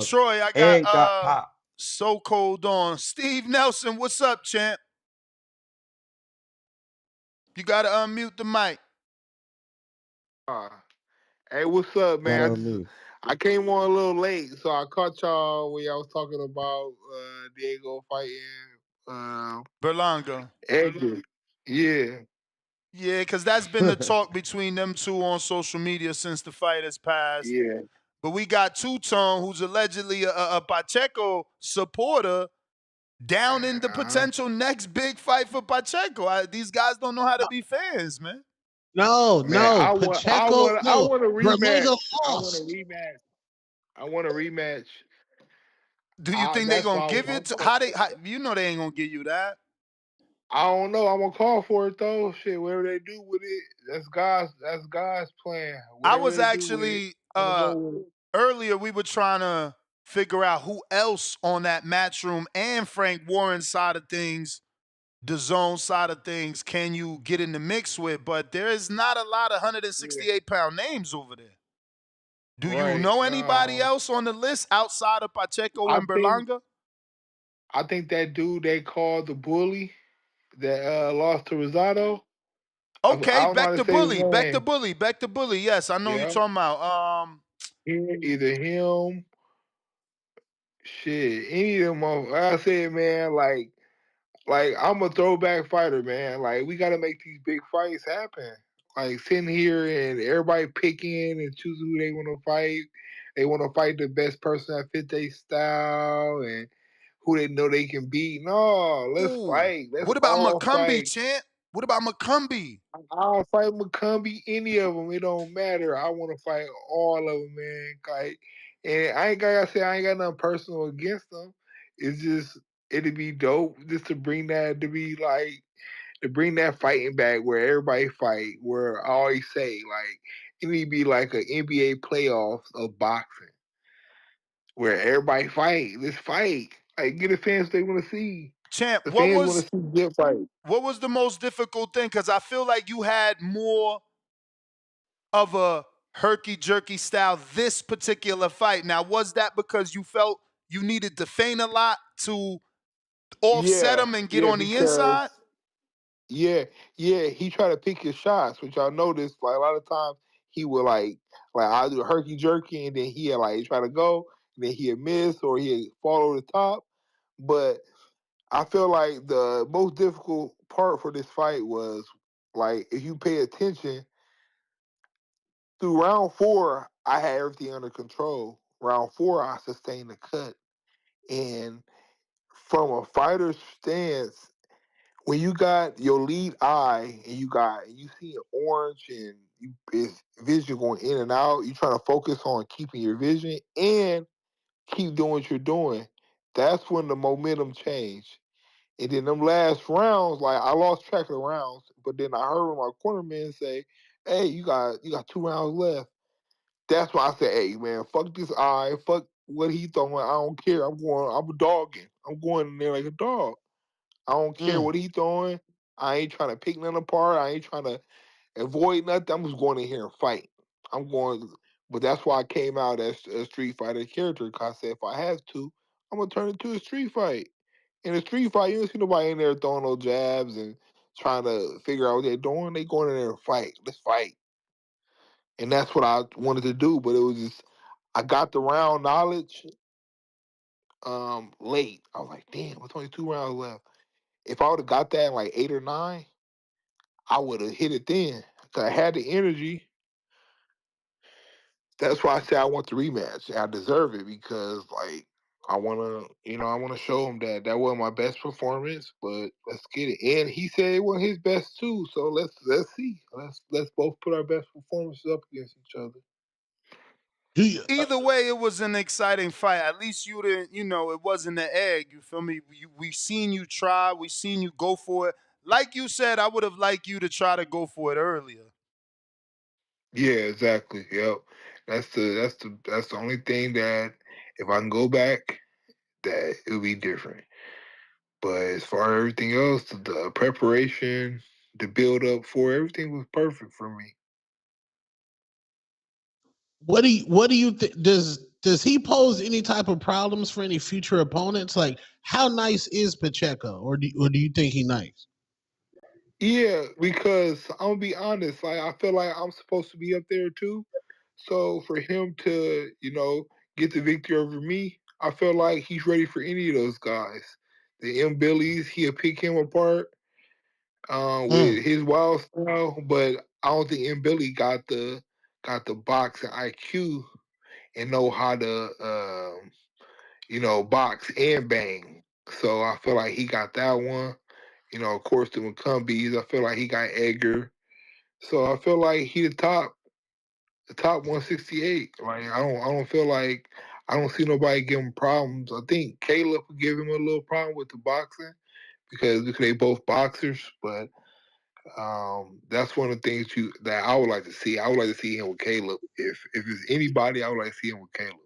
Troy, I got and got popped. So Cold on. Steve Nelson, what's up, champ? You gotta unmute the mic. Hey, what's up, Not man? on me. I came on a little late, so I caught y'all when y'all was talking about Diego fighting Berlanga. Edgar. Yeah. Yeah, because that's been the talk between them two on social media since the fight has passed. Yeah. But we got Two-Tone, who's allegedly a Pacheco supporter, down in the potential next big fight for Pacheco. These guys don't know how to be fans, man. No, Man, Pacheco, I no. want a rematch. Berlanga I want a lost. rematch. I want a rematch. Do you think they're That's gonna why give it? How you know they ain't gonna give you that? I don't know. I'm gonna call for it though. Shit, whatever they do with it, that's God's plan. I Whatever was they do with it, actually I'm gonna go with it. earlier we were trying to figure out who else on that Matchroom and Frank Warren's side of things, the zone side of things, can you get in the mix with? But there is not a lot of 168-pound names over there. Do you Right. know anybody else on the list outside of Pacheco I and think Berlanga? that dude they called the bully that lost to Rosado. I Okay, don't know how Beck to the say his Bully, Beck the name. Bully, Beck the Bully. Yes, I know who you're Yeah. talking about. Either him, shit, any of them. Like I said, man, like I'm a throwback fighter, man. Like we gotta make these big fights happen. Like sitting here and everybody picking and choosing who they want to fight. They want to fight the best person that fit their style and who they know they can beat. No, let's fight. Let's What about all McCumbee, fight. champ? What about McCumbee? I don't fight McCumbee, any of them. It don't matter. I want to fight all of them, man. Like, and I ain't got nothing personal against them. It's just it'd be dope just to bring that to bring that fighting back where everybody fight. Where I always say like it need to be like an NBA playoffs of boxing where everybody fight. Let's fight. Like get the fans they want to see. Champ, The what fans want to was see good fight. what was the most difficult thing? Because I feel like you had more of a herky-jerky style this particular fight. Now, was that because you felt you needed to feint a lot to offset him and get on the inside? Because he tried to pick his shots, which I noticed. Like a lot of times, he would like I'll do a herky jerky, and then he'd like try to go, and then he'd miss or he'd fall over the top. But I feel like the most difficult part for this fight was like if you pay attention through round 4, I had everything under control. Round 4, I sustained the cut, and from a fighter's stance, when you got your lead eye and you see an orange and it's vision going in and out, you trying to focus on keeping your vision and keep doing what you're doing. That's when the momentum changed. And then them last rounds, like I lost track of the rounds, but then I heard my cornerman say, "Hey, you got 2 rounds left." That's why I said, "Hey, man, fuck this eye, fuck what he throwing. I don't care. I'm dogging. I'm going in there like a dog. I don't care what he throwing. I ain't trying to pick nothing apart. I ain't trying to avoid nothing. I'm just going in here and fight. I'm going, but that's why I came out as a Street Fighter character. Cause I said if I have to, I'm gonna turn it to a street fight. In a street fight, you don't see nobody in there throwing no jabs and trying to figure out what they're doing. They going in there and fight. Let's fight. And that's what I wanted to do. But it was just I got the round knowledge late. I was like, damn, it's only 2 rounds left. If I would have got that in like 8 or 9, I would have hit it then. Cause I had the energy. That's why I say I want the rematch. I deserve it because like I wanna show him that wasn't my best performance, but let's get it. And he said it wasn't his best too. So let's see. Let's both put our best performances up against each other. Either way, it was an exciting fight. At least you didn't, it wasn't an egg. You feel me? We seen you try. We seen you go for it. Like you said, I would have liked you to try to go for it earlier. Yeah, exactly. Yep. That's the only thing that if I can go back, that it'll be different. But as far as everything else, the preparation, the build up for everything was perfect for me. What do you think? Does does he pose any type of problems for any future opponents? Like, how nice is Pacheco, or do you think he nice? Yeah, because I'm gonna be honest, like I feel like I'm supposed to be up there too. So for him to, get the victory over me, I feel like he's ready for any of those guys. The M Billies, he'll pick him apart Mm. with his wild style, but I don't think M Billy got the boxing IQ and know how to box and bang. So I feel like he got that one. Of course the McCumbies, I feel like he got Edgar. So I feel like he the top 168. Like I don't feel like I don't see nobody give him problems. I think Caleb would give him a little problem with the boxing because they both boxers, but that's one of the things that I would like to see. I would like to see him with Caleb. If it's anybody, I would like to see him with Caleb.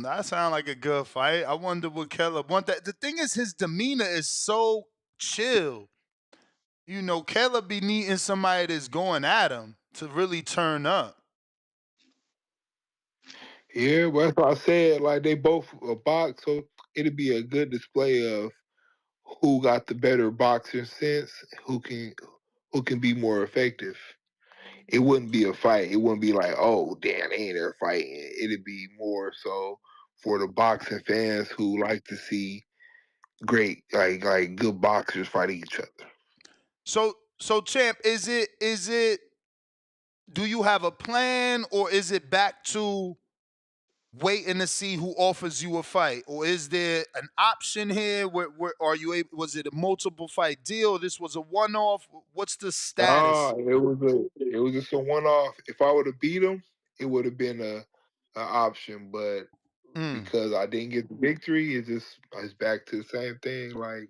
That sounds like a good fight. I wonder what Caleb want. That the thing is, his demeanor is so chill. Caleb be needing somebody that's going at him to really turn up. Yeah, well, that's what I said. Like they both box, so it'd be a good display of who got the better boxing sense, who can be more effective. It wouldn't be a fight. It wouldn't be like, oh damn, they ain't there fighting. It'd be more so for the boxing fans who like to see great, like good boxers fighting each other. So champ, is it do you have a plan, or is it back to waiting to see who offers you a fight, or is there an option here? Where are you able? Was it a multiple fight deal? This was a one off. What's the status? It was just a one off. If I would have beat him, it would have been a option. But Mm. because I didn't get the victory, it's back to the same thing. Like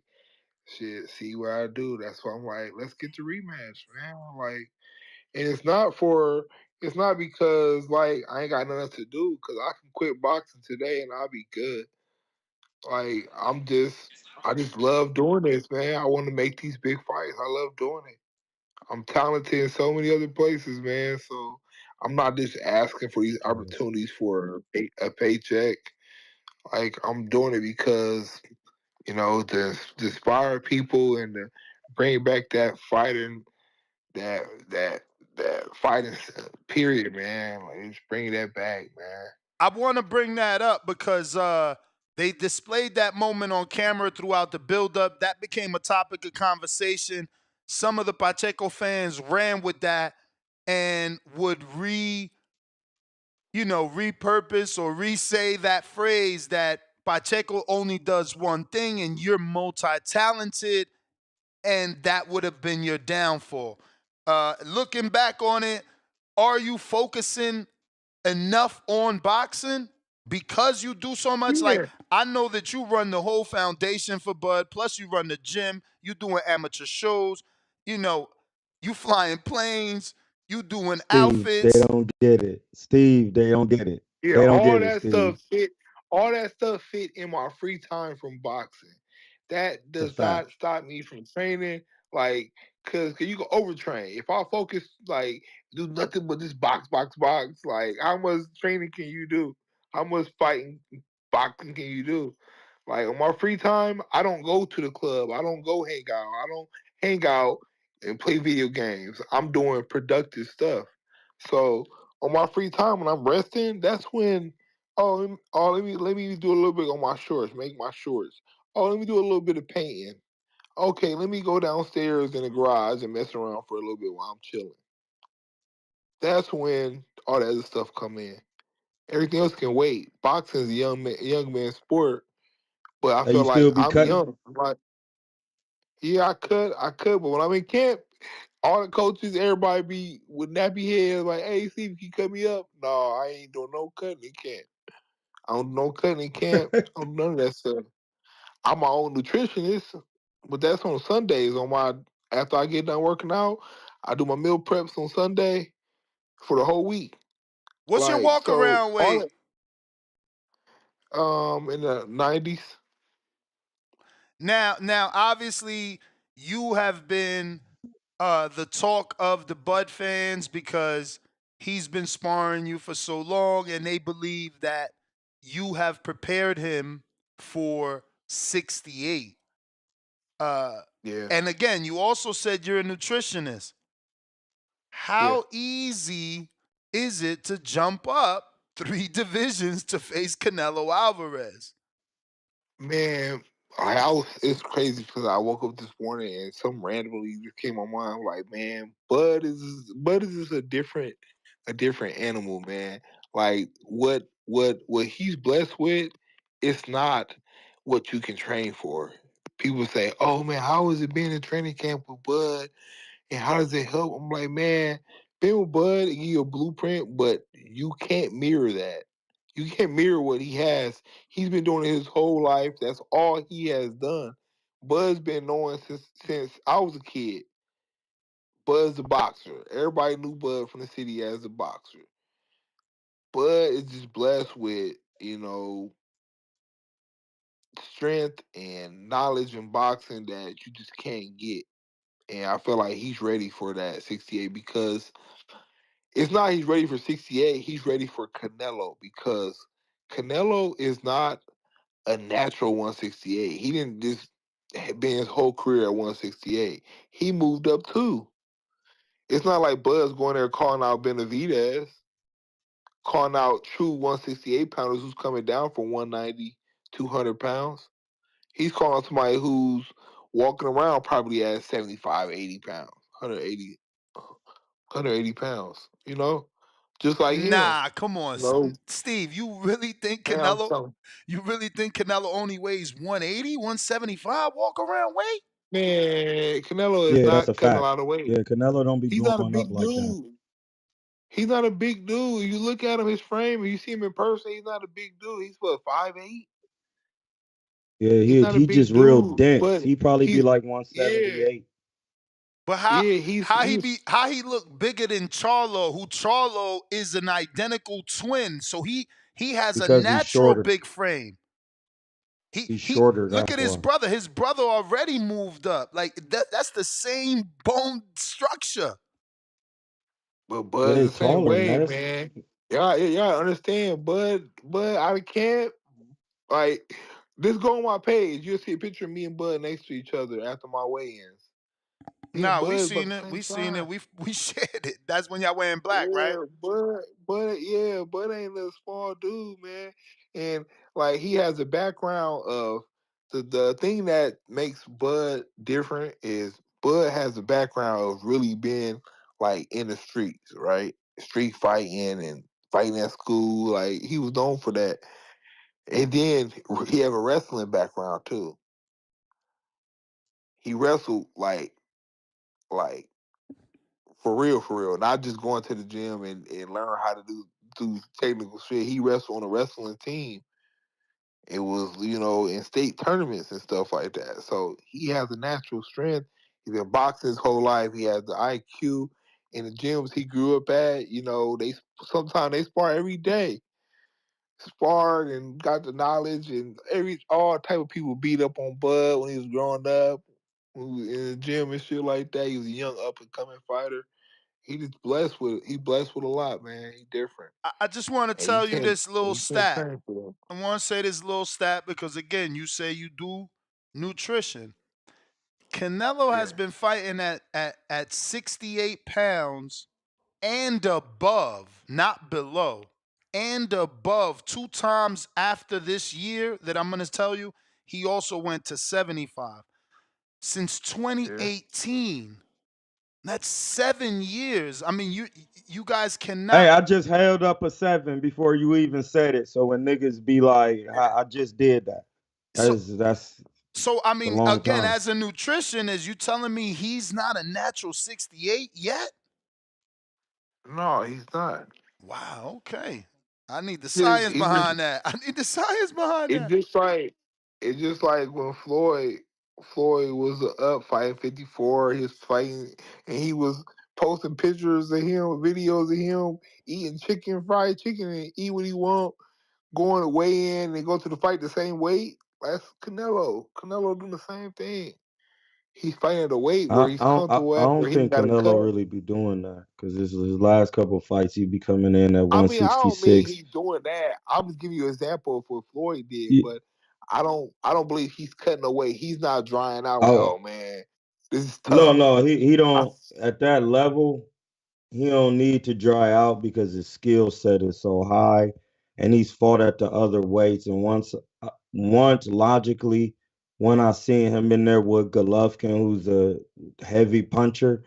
shit, see what I do. That's why I'm like, let's get the rematch, man. Like, and it's not because like I ain't got nothing to do. Because I can quit boxing today and I'll be good. Like I just love doing this, man. I want to make these big fights. I love doing it. I'm talented in so many other places, man. So I'm not just asking for these opportunities for a paycheck. Like I'm doing it because to inspire people and to bring back that fighting, that that that fighting period, man. Like just bring that back, man. I want to bring that up because they displayed that moment on camera throughout the buildup. That became a topic of conversation. Some of the Pacheco fans ran with that and would repurpose or re-say that phrase that Pacheco only does one thing and you're multi-talented, and that would have been your downfall. Looking back on it, are you focusing enough on boxing because you do so much? Like, Yeah, I know that you run the whole foundation for Bud, plus you run the gym, you doing amateur shows, you know, you flying planes, you doing Steve, they outfits. don't get it. Steve, they don't get it. yeah. They don't get it, Steve. All that stuff fit in my free time from boxing. That It's a does fact. not stop me from training. Like, cause you can overtrain. If I focus, like, do nothing but just box, box, box. Like, how much training can you do? How much boxing can you do? Like on my free time, I don't go to the club. I don't go hang out. I don't hang out and play video games. I'm doing productive stuff. So on my free time when I'm resting, that's when let me do a little bit on my shorts, make my shorts. Oh, let me do a little bit of painting. Okay, let me go downstairs in the garage and mess around for a little bit while I'm chilling. That's when all that other stuff come in. Everything else can wait. Boxing is a young man sport, but I Hey, you feel like still be I'm cutting? young. Like, yeah, I could, but when I'm in camp, all the coaches, everybody be with nappy heads, like, "Hey, Steve, can you cut me up?" No, I ain't doing no cutting in camp. I don't do no cutting in camp. I don't do none of that stuff. I'm my own nutritionist, but that's on Sundays. After I get done working out, I do my meal preps on Sunday for the whole week. What's your Like walk so, around weight? in the 90s. Now, obviously, you have been the talk of the Bud fans because he's been sparring you for so long, and they believe that you have prepared him for 68. Uh, Yeah, and again, you also said you're a nutritionist. yeah. How easy is it to jump up 3 divisions to face Canelo Alvarez? Man, it's crazy because I woke up this morning and some randomly just came on my mind. I'm like, man, Bud is just a different animal, man. Like what he's blessed with, it's not what you can train for. People say, "Oh man, how is it being in training camp with Bud? And how does it help?" I'm like, man, being with Bud give you a blueprint, but you can't mirror that. You can't mirror what he has. He's been doing it his whole life. That's all he has done. Bud's been knowing since I was a kid. Bud's a boxer. Everybody knew Bud from the city as a boxer. Bud is just blessed with, strength and knowledge in boxing that you just can't get. And I feel like he's ready for that 68 because it's not he's ready for 68, he's ready for Canelo because Canelo is not a natural 168. He didn't just been his whole career at 168. He moved up too. It's not like Buzz going there calling out Benavidez, calling out true 168 pounders who's coming down from 190, 200 pounds. He's calling somebody who's walking around probably at 75, 80 pounds, 180 pounds, just like him. Nah, come on, No, Steve. You really think man, I'm Canelo? telling You really think Canelo only weighs 180, 175 walk around weight? man, Canelo is Yeah, that's a not cutting a fact. lot of weight. Yeah, Canelo don't be He's not a going up big like that. dude. He's not a big dude. You look at him, his frame, and you see him in person, he's not a big dude. He's what, 5'8"? Yeah, He's not a he big just real dude, dense. but He probably be he's like yeah, 178. But how yeah, how he be how he look bigger than Charlo, who Charlo is an identical twin. So he has a Because he's natural shorter. big frame. He's He shorter, look that's at his why. brother. His brother already moved up. Like that's the same bone structure. but Yeah, Bud's they the same taller, man. way, That's man. Y'all understand, Bud out of camp, like this go on my page. You'll see a picture of me and Bud next to each other after my weigh-ins. Me and Nah, Bud we is about seen the it. same We seen it. size. We shared it. That's when y'all wearing black, right? Yeah, Bud ain't a small dude, man. And like he has a background of the thing that makes Bud different is Bud has a background of really being like in the streets, right? Street fighting and fighting at school. Like he was known for that. And then he have a wrestling background too. He wrestled like for real. Not just going to the gym and learn how to do technical shit. He wrestled on a wrestling team. It was, in state tournaments and stuff like that. So he has a natural strength. He's been boxing his whole life. He has the IQ. In the gyms he grew up at, they sometimes they spar every day. Sparred and got the knowledge and all type of people beat up on Bud when he was growing up. When he was in the gym and shit like that. He was a young up and coming fighter. He blessed with a lot, man. He different. I just want to And you tell you can't this little you can't stat. train for I want to say this little stat because again, you say you do nutrition. Canelo has that. been fighting at 68 pounds and above, not below, and above 2 times after this year that I'm going to tell you. He also went to 75. Since Yeah. Yeah. 2018, that's 7 years. I mean, you guys hey, cannot. I just held up a 7 before you even said it. So when niggas be like, I just did that. So, That's so I a mean, long again, time. as a nutritionist, you telling me he's not a natural 68 yet? No, he's not. Wow. Okay. I need the Just science he just behind that. I need the science behind it that. just like it's just like when Floyd was up fighting 54, he was fighting and he was posting pictures of him, videos of him eating fried chicken and eat what he want, going to weigh in and go to the fight the same weight. That's Canelo. Canelo doing the same thing. he's fighting at a weight where he's comfortable I at, where don't he think got a Canelo cut. really be doing that because his last couple fights he be coming in at I mean, I don't mean 166. he's doing that. I'm just giving you an example of what Floyd did, Yeah. but I don't believe he's cutting away. He's not drying out like, Oh oh man, this is no, tough. no, he I, don't at that level. He don't need to dry out because his skill set is so high, and he's fought at the other weights. And once logically, when I seen him in there with Golovkin, who's a heavy puncher,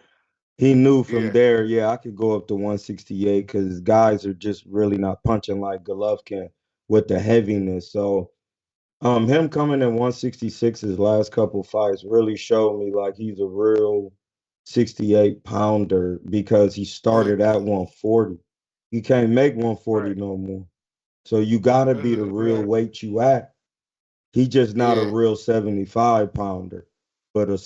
he knew from yeah, there, yeah, I could go up to 168 because guys are just really not punching like Golovkin with the heaviness. So him coming in 166 his last couple fights really showed me like he's a real 68 pounder because he started yeah, at 140. He can't make 140 right, no more. So you gotta be the real man, weight you at. He just not a yeah. real 75 pounder. But a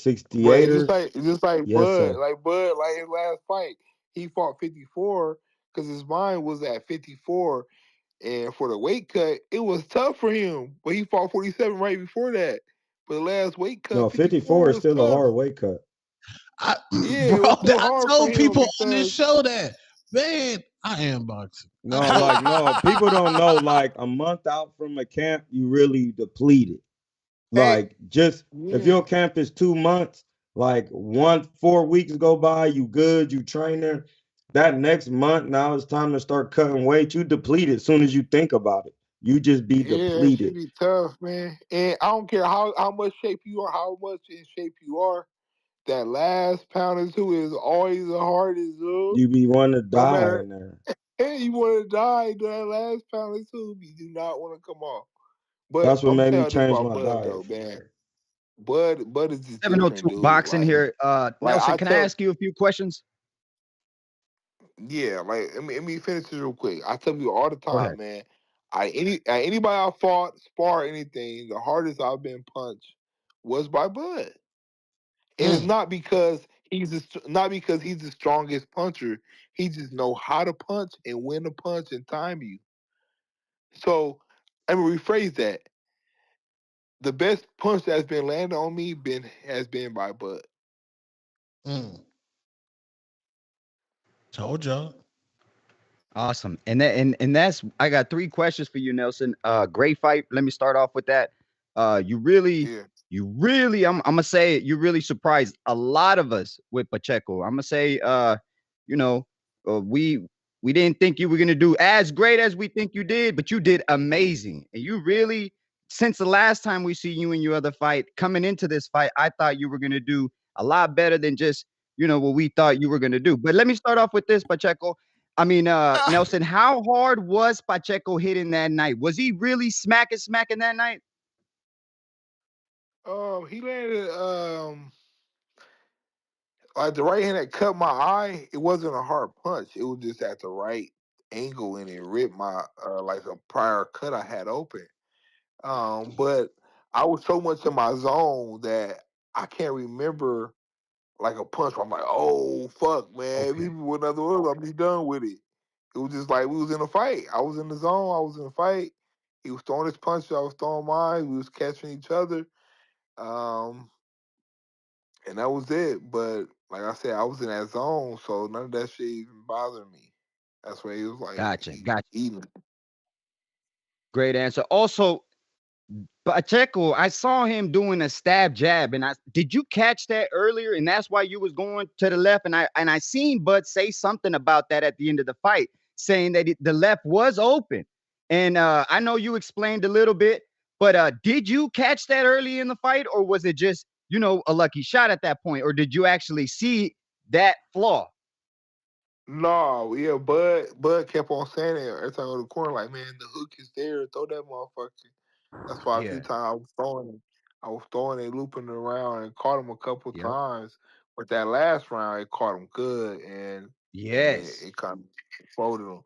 But it's just 68er, like yes, Bud, sir. like his last fight, he fought 54 because his mind was at 54. And for the weight cut, it was tough for him. But he fought 47 right before that. But the last weight cut, No, 54, 54 is was still a tough. hard weight cut. Yeah, Bro, it was still I hard for told him people on this because show that, man, I am boxing. I No, told like no, people don't know like a month out from a camp, you really depleted. hey, Like just if yeah, your camp is 2 months, like 4 weeks go by, you good, you training. That next month, now it's time to start cutting weight. You deplete as soon as you think about it. You just be yeah, it should depleted. be tough, man. And I don't care how much shape you are, how much in shape you are. That last pound or two is always the hardest, dude. You be wanting to No die matter, in there. hey, you want to die, that last pound or two, you do not want to come off. But That's what I'm made me telling this change about my Bud diet though, for man. sure. Bud is just different, 702 dude. boxing here. Like Nelson, I can I tell, ask you a few questions? yeah, like let me finish this real quick. I tell you all the Go ahead. time, man. Anybody I fought, spar, anything, the hardest I've been punched was by Bud, and it's mm, not because not because he's the strongest puncher. He just know how to punch and when to punch and time you. So I'm gonna rephrase that. The best punch that's been landed on me has been by Bud. mm. Told y'all. Awesome. And that's I got three questions for you, Nelson. Great fight. Let me start off with that. You really, Yeah. I'm gonna say it, you really surprised a lot of us with Pacheco. I'm gonna say you know, we didn't think you were gonna do as great as we think you did, but you did amazing. And you really, since the last time we see you in your other fight, coming into this fight, I thought you were gonna do a lot better than just, what we thought you were gonna do. But let me start off with this, Pacheco. I mean, Nelson, how hard was Pacheco hitting that night? Was he really smacking that night? He landed like the right hand that cut my eye. It wasn't a hard punch. It was just at the right angle and it ripped my like a prior cut I had open. But I was so much in my zone that I can't remember like a punch where I'm like, oh fuck, man. If he Okay, was another one, I'd be done with it. It was just like we was in a fight. I was in the zone. I was in a fight. He was throwing his punches. I was throwing mine. We was catching each other. Um, and that was it. But like I said, I was in that zone, so none of that shit even bothered me. That's why he was like gotcha. eating. Great answer. Also, Pacheco, I saw him doing a stab jab, and I did you catch that earlier? And that's why you was going to the left. And I seen Bud say something about that at the end of the fight, saying that the left was open. And I know you explained a little bit, but did you catch that early in the fight, or was it just a lucky shot at that point, or did you actually see that flaw? No, yeah, Bud kept on saying it every time I go to the corner, like, man, the hook is there, throw that motherfucker. That's why a few Yeah. times I was throwing it, looping it around, and caught him a couple Yep. times. But that last round, it caught him good, and Yes. it kind of exploded him.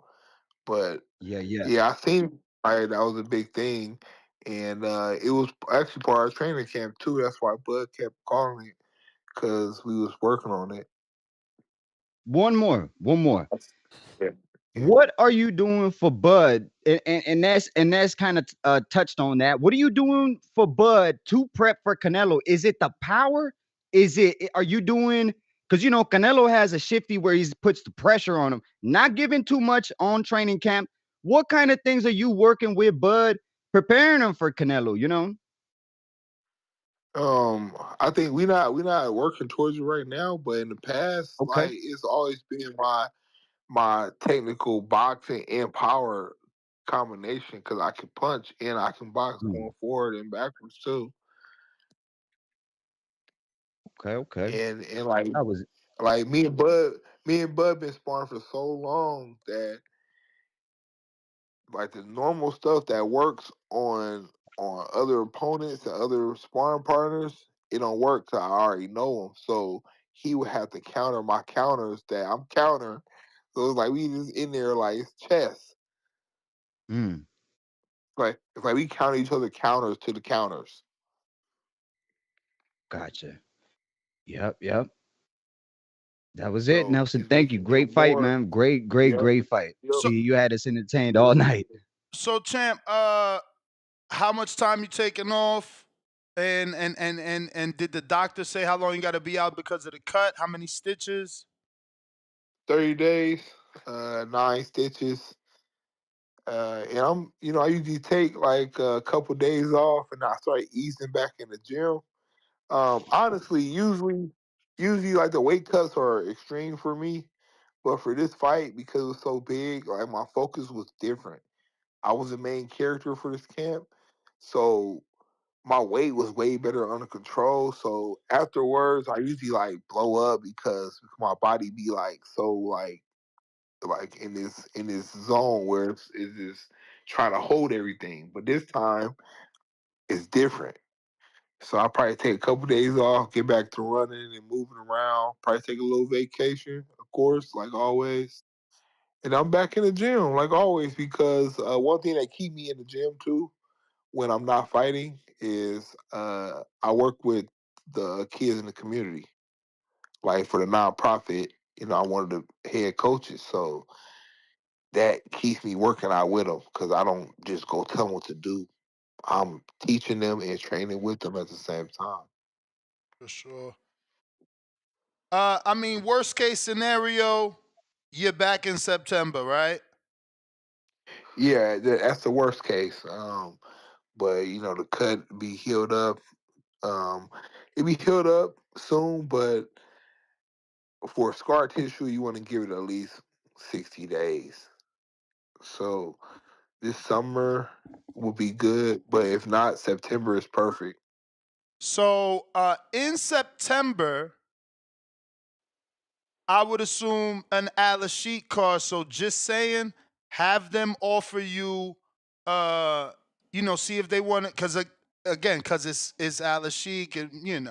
But Yeah. yeah, I seen like that was a big thing, and it was actually part of training camp too. That's why Bud kept calling it because we was working on it. One more. Yeah, yeah. What are you doing for Bud? And that's kind of touched on that. What are you doing for Bud to prep for Canelo? Is it the power? Is it? Are you doing? Because Canelo has a shifty where he puts the pressure on him, not giving too much on training camp. What kind of things are you working with Bud, preparing him for Canelo? I think we not working towards it right now, but in the past, Okay. like it's always been my technical boxing and power combination because I can punch and I can box Mm, going forward and backwards too. okay. Okay. And like That was. like me and Bud been sparring for so long that like the normal stuff that works on other opponents and other sparring partners, it don't work 'cause I already know him. So he would have to counter my counters that I'm countering. So it's like we just in there like it's chess. Mm, It's like we count each other counters to the counters. gotcha. Yep. Yep. That was it, So Nelson. it's Thank you. making me Great fight, more. man. Great, great, Yep. great fight. Yep. So You had us entertained all Yep. night. so champ, how much time you taking off? And did the doctor say how long you got to be out because of the cut? How many stitches? 30 days, 9 stitches. And I usually take like a couple days off and I start easing back in the gym. Honestly, usually like the weight cuts are extreme for me, but for this fight because it was so big, like my focus was different. I was the main character for this camp, so my weight was way better under control. So afterwards, I usually like blow up because my body be like so like in this zone where it's just trying to hold everything. But this time it's different. So I'll probably take a couple days off, get back to running and moving around. Probably take a little vacation, of course, like always. And I'm back in the gym, like always, because one thing that keep me in the gym too, when I'm not fighting, is I work with the kids in the community. Like for the nonprofit, I'm one of the head coaches. So that keeps me working out with them because I don't just go tell them what to do. I'm teaching them and training with them at the same time. For sure. I mean, worst case scenario, you're back in September, right? Yeah, that's the worst case. But the cut be healed up. Um, it be healed up soon, but for scar tissue, you want to give it at least 60 days. So this summer will be good, but if not, September is perfect. So in September, I would assume an Alice sheet card. So just saying, have them offer you, see if they want it. Because again, because it's Alice Sheik and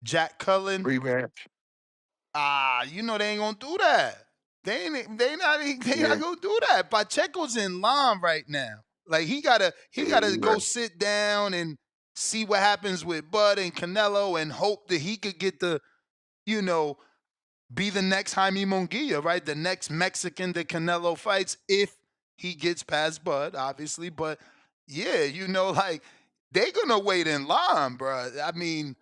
Jack Cullen. Rematch. They ain't gonna do that. They not Yeah, gonna do that. Pacheco's in line right now. Like he gotta you're go right. sit down and see what happens with Bud and Canelo and hope that he could get you know, be the next Jaime Munguia, right? The next Mexican that Canelo fights if he gets past Bud, obviously. But yeah, like they gonna wait in line, bro. I mean,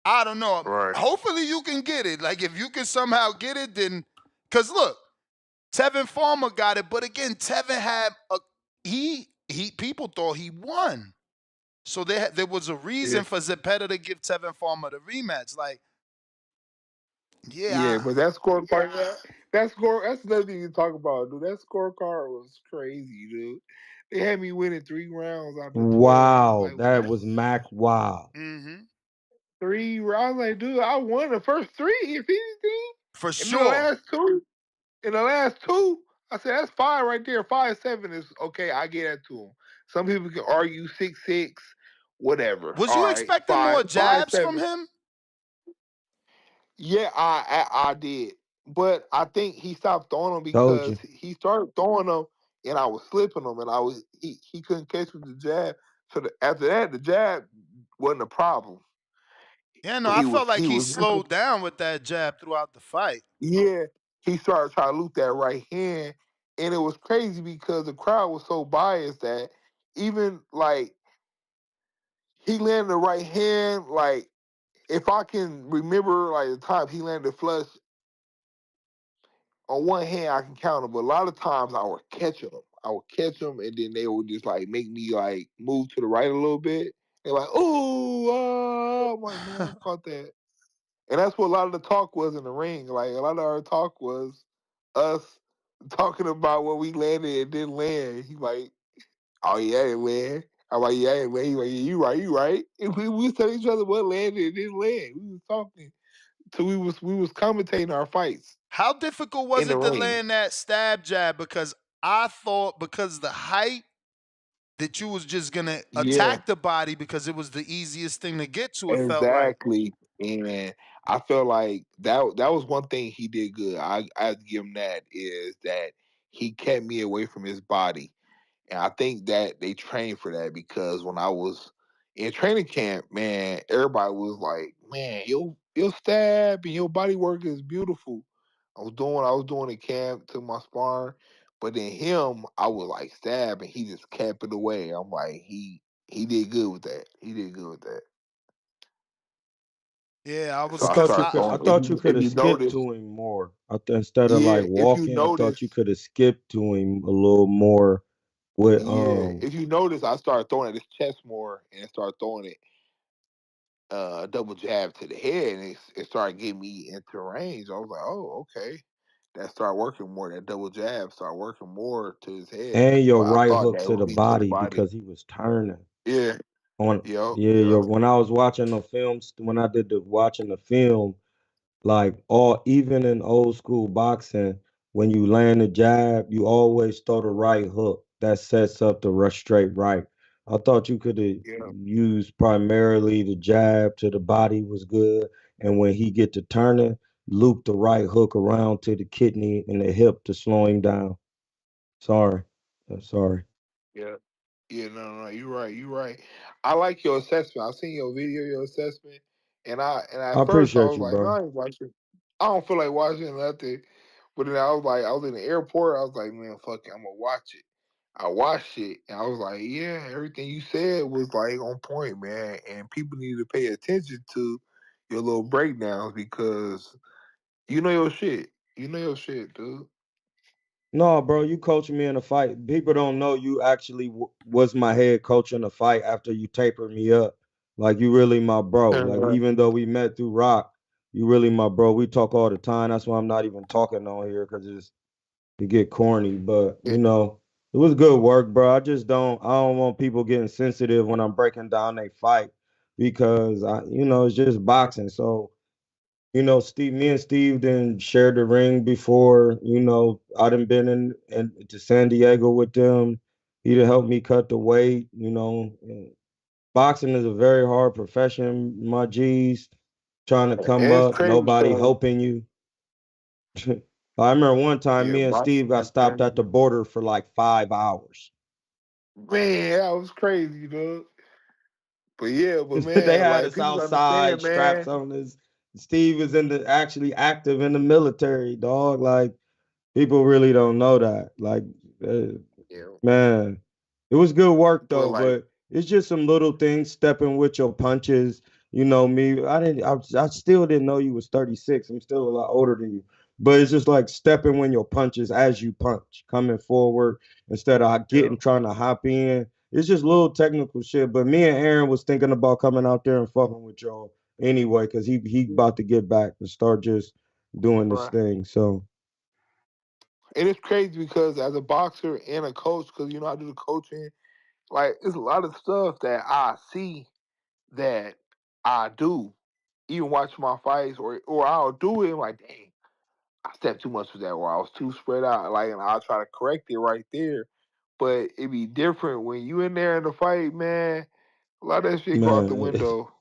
I don't know. Right. Hopefully you can get it. Like if you can somehow get it, then because look, Tevin Farmer got it, but again, Tevin had he people thought he won. So there was a Yeah. reason for Zepeda to give Tevin Farmer the rematch. Like, Yeah, yeah, but that scorecard, that's another thing to talk about, dude. That scorecard was crazy, dude. They had me winning 3 rounds out of 12. I'm Wow, like, that what? was Mac. Wow. mm-hmm. 3 rounds? Like, dude, I won the first three, if anything. For And then the sure. last two, I said that's fine right there. 5-7 is okay. I get that to them. Some people can argue 6-6, whatever. Was All you right, expecting five, more five, jabs from seven. him? Yeah, I did, but I think he stopped throwing them Told because you. he started throwing them, and I was slipping them, and he couldn't catch with the jab. So after that, the jab wasn't a problem. Yeah, no, But I he was felt like he he was slowed down with that jab throughout the fight. yeah. He started trying to loop that right hand, and it was crazy because the crowd was so biased that even like he landed the right hand like if I can remember like the time he landed flush, on one hand I can count them, but a lot of times I would catch them. I would catch them, and then they would just like make me like move to the right a little bit. They're like, "Oh, I'm like, man, I caught that." And that's what a lot of the talk was in the ring. Like a lot of our talk was us talking about what we landed and didn't land. He like, "Oh yeah, it land." I'm like, "Yeah, it land." He like, "Yeah, you right." And we was telling each other what landed and didn't land. We was talking. So we was commentating our fights How difficult was in the it to ring. land that stab jab? Because I thought because the height that you was just gonna Yeah, attack the body because it was the easiest thing to get to. It felt like. exactly. And I felt like that was one thing he did good. I have to give him that is that he kept me away from his body. And I think that they trained for that because when I was in training camp, man, everybody was like, "Man, your stab and your body work is beautiful." I was doing a camp to my sparring, but then him, I was like stab and he just kept it away. I'm like, he did good with that. He did good with that. Yeah, I So was I because started I I throwing. thought you could If have you skipped notice, to him more. Instead of yeah, like if you walking, I notice, thought you could have skipped to him a little more with yeah, if you notice, I started throwing at his chest more and started throwing it double jab to the head, and it started getting me into range. I was like, oh, okay. That started working more. That double jab started working more to his head. and your But I right thought hook that to would the be to the body body. because he was turning. Yeah, On yep, yeah, yep, when I was watching the films, when I did the watching the film, like all even in old school boxing, when you land a jab, you always throw the right hook that sets up the rush straight right. I thought you could have yep. used primarily the jab to the body was good, and when he get to turning, loop the right hook around to the kidney and the hip to slow him down. Sorry, sorry. Yeah. Yeah, no, you're right, you're right. I like your assessment. I seen your video, your assessment, and I at first I appreciate was you, like, no, bro. I ain't watching. I don't feel like watching nothing. But then I was like, I was in the airport. I was like, man, fuck it, I'm gonna watch it. I watched it, and I was like, yeah, everything you said was like on point, man. And people need to pay attention to your little breakdowns because you know your shit. You know your shit, dude. No, bro, you coaching me in a fight. People don't know you actually was my head coach in a fight after you tapered me up. Like you really my bro. Like even though we met through Rock, you really my bro. We talk all the time. That's why I'm not even talking on here because it get corny. But Yeah, it was good work, bro. I don't want people getting sensitive when I'm breaking down a fight because it's just boxing. So me and Steve didn't share the ring before. I done been in to San Diego with them. He done helped me cut the weight. And boxing is a very hard profession, my G's. Trying to and come it's up, crazy nobody because helping you. I remember one time yeah, me and Steve boxing got is stopped at crazy. the border for like 5 hours. Man, that was crazy, dude. But yeah, but They man, had like us people outside, understand, straps man. on us. Steve is actually active in the military, dog. Like people really don't know that. Like, uh, Yeah, man, it was good work but though, like, but it's just some little things, stepping with your punches. You know me, I still didn't know you was 36. I'm still a lot older than you. But it's just like stepping when your punches as you punch, coming forward instead of yeah, getting trying to hop in. It's just little technical shit. But me and Aaron was thinking about coming out there and fucking with y'all anyway, because he about to get back and start just doing this right. thing. So And it's crazy because as a boxer and a coach, because I do the coaching, like it's a lot of stuff that I see that I do, even watch my fights, or I'll do it and like, dang, I stepped too much with that, or I was too spread out, like, and I'll try to correct it right there. But it be different when you in there in the fight, man. A lot of that shit go out the man, window.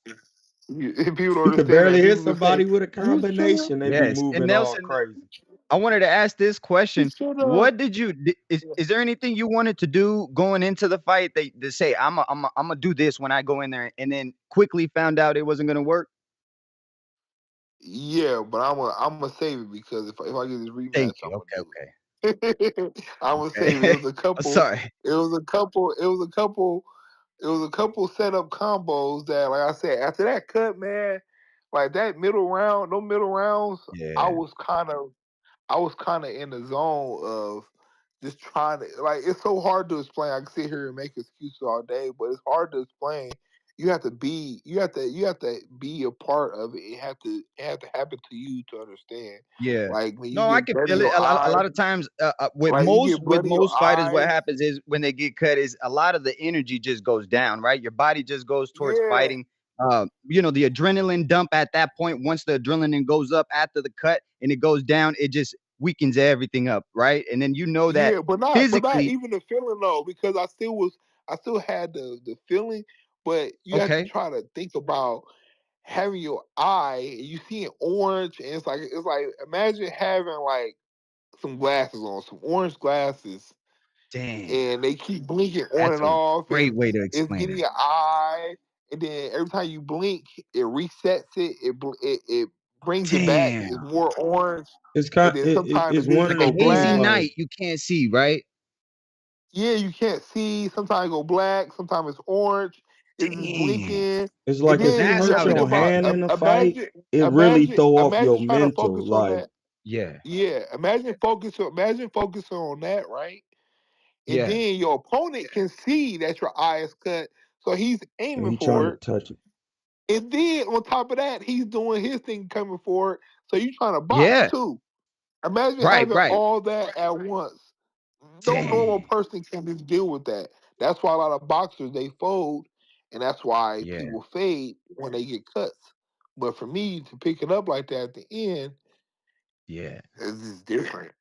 People don't you could understand barely that. hit People can say, somebody with a "You should have, combination. They be Yes, and moving all Nelson, crazy. I wanted to ask this you question. should have." What did you is there anything you wanted to do going into the fight that to say I'm gonna do this when I go in there and then quickly found out it wasn't gonna work? Yeah, but I'm gonna save it because if I get this rematch, Thank I'm you. gonna Okay, do it. I'm gonna okay, save it. It okay. was a I'm couple. sorry. It was a couple. It was a couple. It was a couple setup combos that, like I said, after that cut, man. like that middle round, no middle rounds. I Yeah. was kind of I was kind of in the zone of just trying to like. It's so hard to explain. I can sit here and make excuses all day, but it's hard to explain. You have to be a part of it. It have to happen to you to understand. Yeah. Like when you No, I get can blood in feel it. your A eyes, lot of times, with like you get blood in your most fighters, what eyes. happens is when they get cut, is a lot of the energy just goes down, right? Your body just goes towards Yeah, fighting. The adrenaline dump at that point. Once the adrenaline goes up after the cut and it goes down, it just weakens everything up, right? And then you know that yeah, but not physically. even the feeling though, because I still had the feeling, but you have to Okay. try to think about having your eye, you see it orange, and it's like imagine having like some glasses on, some orange glasses, Damn. and they keep blinking on That's and a off, great and way to it's explain getting it. your eye, and then every time you blink, it resets it, it brings it back, it's Damn. more orange, It's and kind. then sometimes the It's one vision of Like go a them things. hazy black. Like night, you can't see, right? Yeah, you can't see. Sometimes it go black. Sometimes it's orange. It's just Damn. blinking. it's And like if then you That's you have hurt to how it think your about affects hand you. in a fight, it really throw off your imagine trying to mental. focus on Like, that. Yeah. Yeah, imagine focusing on that, right? And Yeah. then your opponent can see that your eye is cut, so he's so aiming he trying for to it. touch it. And then on top of that, he's doing his thing coming for it. So you trying to box Yeah. too. Imagine Right, having right. all that at once. No normal Dang. person can just deal with that. That's why a lot of boxers they fold, and that's why Yeah. people fade when they get cuts. But for me to pick it up like that at the end Yeah. is just different.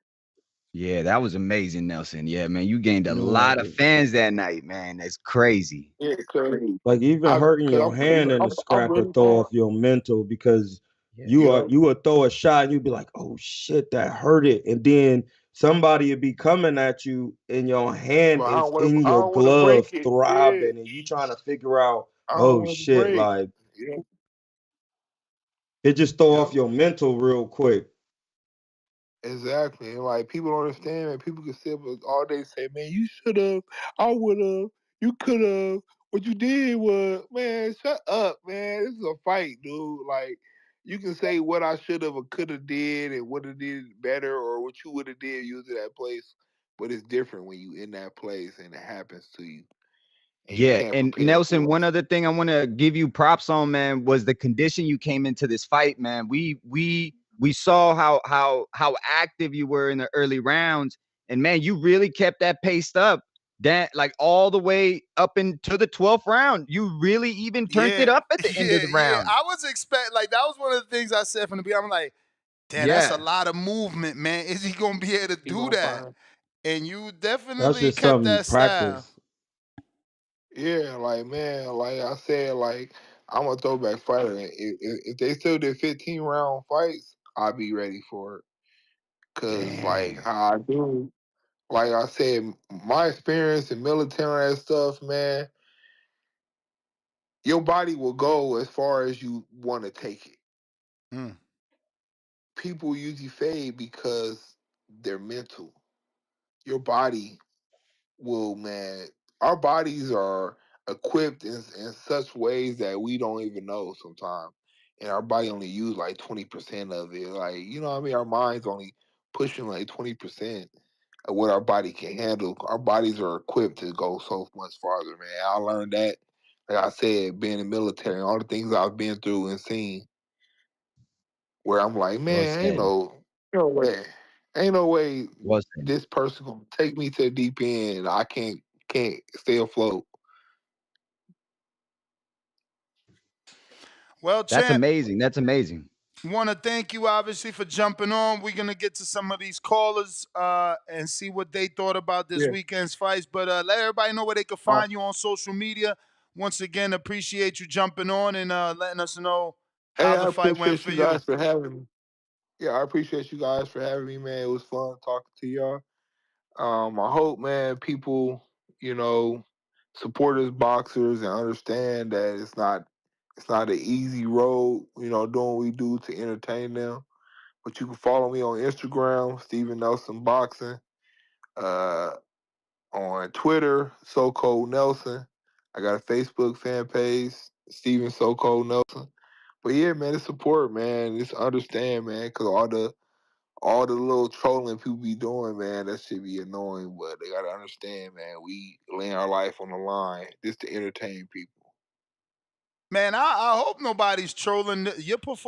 Yeah, that was amazing, Nelson. Yeah, man, you gained a lot of No, fans that night, man. That's crazy. Yeah, cause like even hurting cause your hand in a I'm scrap will really throw hard. off your mental because Yeah. you would throw a shot and you'd be like, oh shit, that hurt it. And then somebody would be coming at you and your hand But is in I your don't want to break glove it. Yeah, throbbing and you trying to figure out, I don't oh want to shit, break. like Yeah, it just throw yeah. off your mental real quick. Exactly. And like people don't understand, man. People can sit up all day and say, man, you should have, I would have, you could have. What you did was, man, shut up, man. This is a fight, dude. Like you can say what I should have or could have did and would have did better or what you would have did using that place. But it's different when you in that place and it happens to you and you Yeah, can't and prepare Nelson, for it. one other thing I want to give you props on, man, was the condition you came into this fight, man. We saw how active you were in the early rounds, and man, you really kept that paced up. That like all the way up into the 12th round. You really even turned Yeah, it up at the end of yeah, the yeah. round. I was expect like that was one of the things I said from the beginning. I'm like, damn, that's a Yeah. lot of movement, man. Is he gonna be able to You do gonna that? find And you That's definitely just kept something you that style. practice. yeah, like man, like I said, like I'm a throwback fighter. If they still did 15 round fights, I'd be ready for it. Cause like Dang. how I do, like I said, my experience in military and stuff, man, your body will go as far as you want to take it. Mm. People usually fade because they're mental. Your body will, man, our bodies are equipped in such ways that we don't even know sometimes. And our body only use like 20% of it. Like, you know what I mean? Our mind's only pushing like 20% of what our body can handle. Our bodies are equipped to go so much farther, man. I learned that, like I said, being in the military, all the things I've been through and seen, where I'm like, Well man, said. no way. Ain't no way Well said. this person gonna take me to the deep end. I can't stay afloat. Well, That's champ, amazing. That's amazing. want to thank you obviously for jumping on. We're gonna get to some of these callers and see what they thought about this Yeah. weekend's fights. But let everybody know where they can Uh, find you on social media. Once again, appreciate you jumping on and letting us know how hey, the I fight went appreciate for you you. guys for having me. Yeah, I appreciate you guys for having me, man. It was fun talking to y'all. I hope, man, people, you know, support us boxers and understand that it's not an easy road, doing what we do to entertain them. But you can follow me on Instagram, Stephen Nelson Boxing. Uh, on Twitter, So Cold Nelson. I got a Facebook fan page, Stephen So Cold Nelson. But yeah, man, it's support, man. Just understand, man, because all the little trolling people be doing, man, that shit be annoying. But they gotta understand, man, we laying our life on the line just to entertain people. Man, I hope nobody's trolling your performance.